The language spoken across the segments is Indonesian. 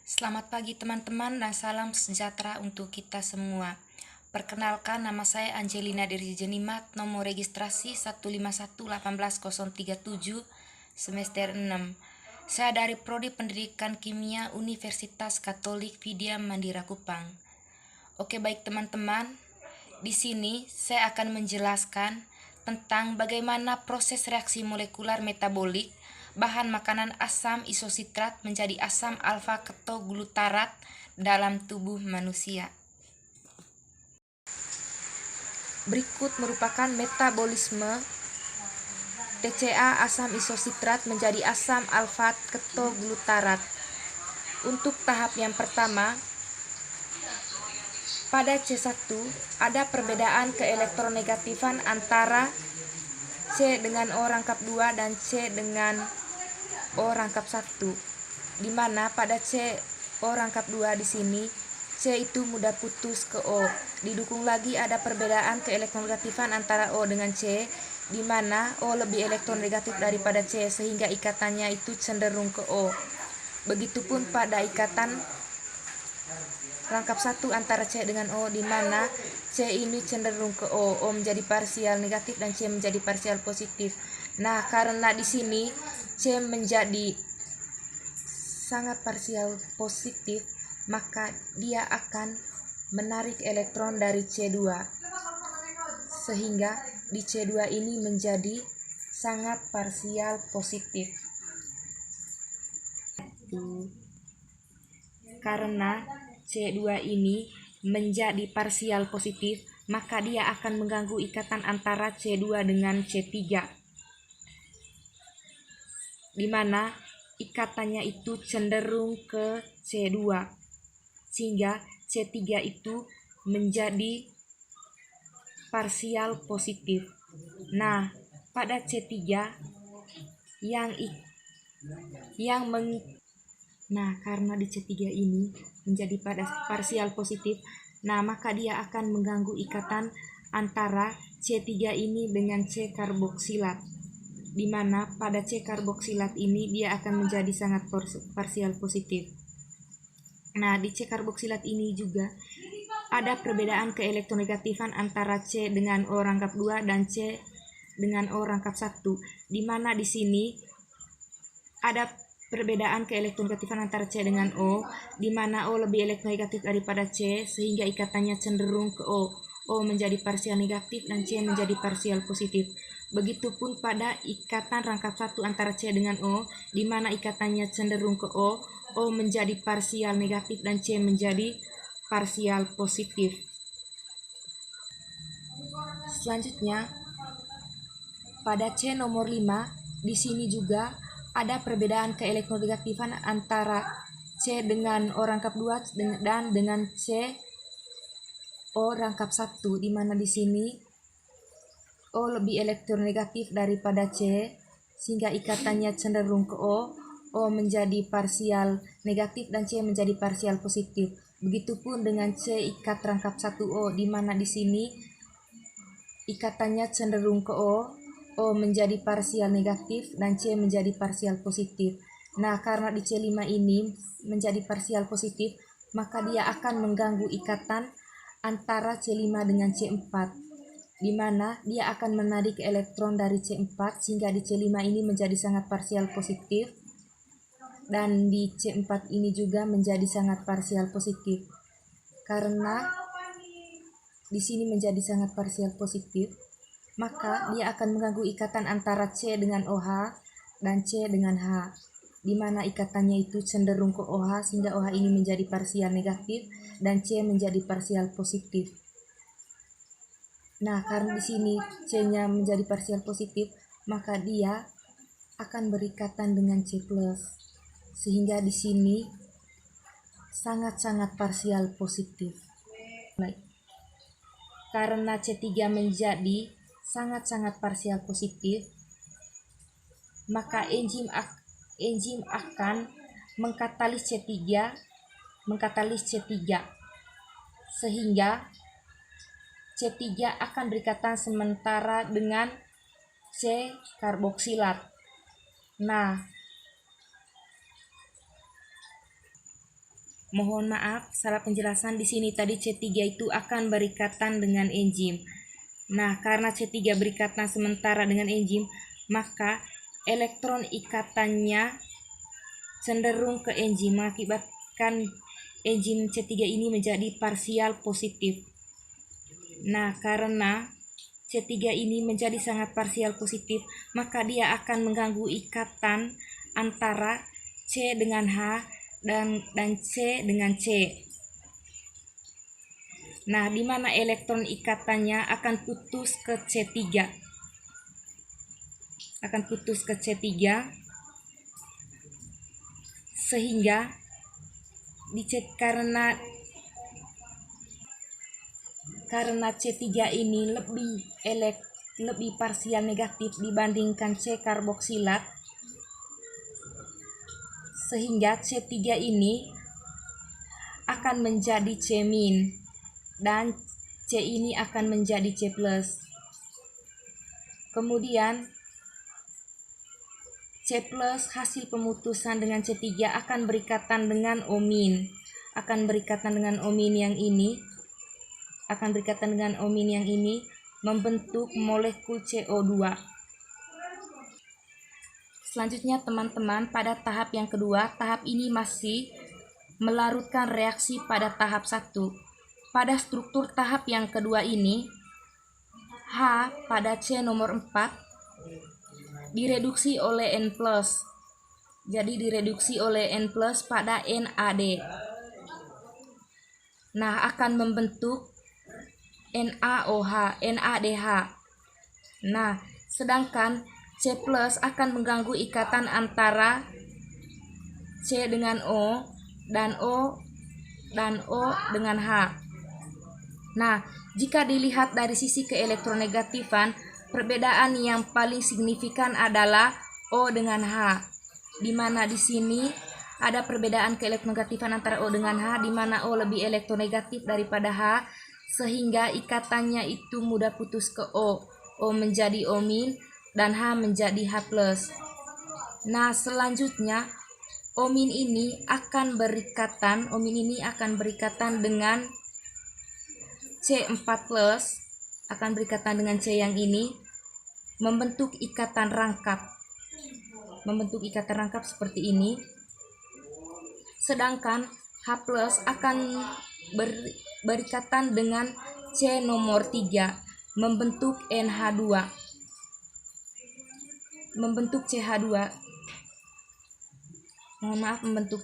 Selamat pagi teman-teman dan salam sejahtera untuk kita semua. Perkenalkan, nama saya Angelina Dirjenimat, nomor registrasi 151-18037, semester 6. Saya dari Prodi Pendidikan Kimia Universitas Katolik Vidya Mandira Kupang. Oke, baik teman-teman, di sini saya akan menjelaskan tentang bagaimana proses reaksi molekular metabolik bahan makanan asam isositrat menjadi asam alfa-ketoglutarat dalam tubuh manusia. Berikut merupakan metabolisme TCA asam isositrat menjadi asam alfa-ketoglutarat. Untuk tahap yang pertama, pada C1 ada perbedaan keelektronegatifan antara C dengan O rangkap 2 dan C dengan O rangkap 1, di mana pada C O rangkap 2 di sini C itu mudah putus ke O. Didukung lagi ada perbedaan keelektronegatifan antara O dengan C, di mana O lebih elektronegatif daripada C sehingga ikatannya itu cenderung ke O. Begitupun pada ikatan rangkap 1 antara C dengan O, di mana C ini cenderung ke O, O menjadi parsial negatif dan C menjadi parsial positif. Nah, karena di sini C menjadi sangat parsial positif, maka dia akan menarik elektron dari C2, sehingga di C2 ini menjadi sangat parsial positif. Karena C2 ini menjadi parsial positif, maka dia akan mengganggu ikatan antara C2 dengan C3, di mana ikatannya itu cenderung ke C2, sehingga C3 itu menjadi parsial positif. Nah, pada C3 karena di C3 ini menjadi pada parsial positif, nah maka dia akan mengganggu ikatan antara C3 ini dengan C karboksilat, di mana pada C karboksilat ini dia akan menjadi sangat parsial positif. Nah, di C karboksilat ini juga ada perbedaan keelektronegatifan antara C dengan O rangkap 2 dan C dengan O rangkap 1, di mana di sini ada perbedaan keelektronegatifan antara C dengan O, di mana O lebih elektronegatif daripada C sehingga ikatannya cenderung ke O. O menjadi parsial negatif dan C menjadi parsial positif. Begitupun pada ikatan rangkap 1 antara C dengan O, di mana ikatannya cenderung ke O, O menjadi parsial negatif dan C menjadi parsial positif. Selanjutnya, pada C nomor 5, di sini juga ada perbedaan keelektronegatifan antara C dengan O rangkap 2 dan dengan C O rangkap 1, di mana di sini O lebih elektronegatif daripada C sehingga ikatannya cenderung ke O. O menjadi parsial negatif dan C menjadi parsial positif. Begitupun dengan C ikat rangkap 1O, di mana di sini ikatannya cenderung ke O. O menjadi parsial negatif dan C menjadi parsial positif. Nah, karena di C5 ini menjadi parsial positif, maka dia akan mengganggu ikatan antara C5 dengan C4, di mana dia akan menarik elektron dari C4 sehingga di C5 ini menjadi sangat parsial positif dan di C4 ini juga menjadi sangat parsial positif. Karena di sini menjadi sangat parsial positif, maka dia akan mengganggu ikatan antara C dengan OH dan C dengan H, di mana ikatannya itu cenderung ke OH sehingga OH ini menjadi parsial negatif dan C menjadi parsial positif. Nah, karena di sini C-nya menjadi parsial positif, maka dia akan berikatan dengan C+, sehingga di sini sangat-sangat parsial positif. Baik. Karena C3 menjadi sangat-sangat parsial positif, maka enzim akan mengkatalis C3 sehingga C3 akan berikatan sementara dengan C karboksilat. Nah, Mohon maaf, salah penjelasan di sini tadi C3 itu akan berikatan dengan enzim. Nah, karena C3 berikatan sementara dengan enzim, maka elektron ikatannya cenderung ke enzim, mengakibatkan enzim C3 ini menjadi parsial positif. Nah, karena C3 ini menjadi sangat parsial positif, maka dia akan mengganggu ikatan antara C dengan H dan C dengan C. Nah, di mana elektron ikatannya akan putus ke C3. Sehingga karena C3 ini lebih parsial negatif dibandingkan C karboksilat, sehingga C3 ini akan menjadi C- dan C ini akan menjadi C+. Kemudian C+ hasil pemutusan dengan C3 akan berikatan dengan O-, yang ini membentuk molekul CO2. Selanjutnya teman-teman, pada tahap yang kedua, tahap ini masih melarutkan reaksi pada tahap 1. Pada struktur tahap yang kedua ini, H pada C nomor 4 direduksi oleh N+. Jadi direduksi oleh N+ pada NAD. Nah, akan membentuk NaDH. Nah, sedangkan C+ akan mengganggu ikatan antara C dengan O dan O dengan H. Nah, jika dilihat dari sisi keelektronegatifan, perbedaan yang paling signifikan adalah O dengan H, di mana di sini ada perbedaan keelektronegatifan antara O dengan H, di mana O lebih elektronegatif daripada H, sehingga ikatannya itu mudah putus ke O. O menjadi O- dan H menjadi H+. Nah, selanjutnya O- ini akan berikatan dengan C4+, akan berikatan dengan C yang ini, membentuk ikatan rangkap seperti ini. Sedangkan H+ akan berikatan dengan C nomor 3, membentuk CH2. Membentuk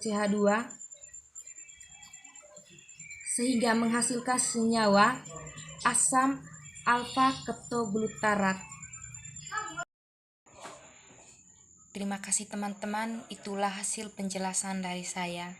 CH2 sehingga menghasilkan senyawa asam alfa ketoglutarat. Terima kasih teman-teman, itulah hasil penjelasan dari saya.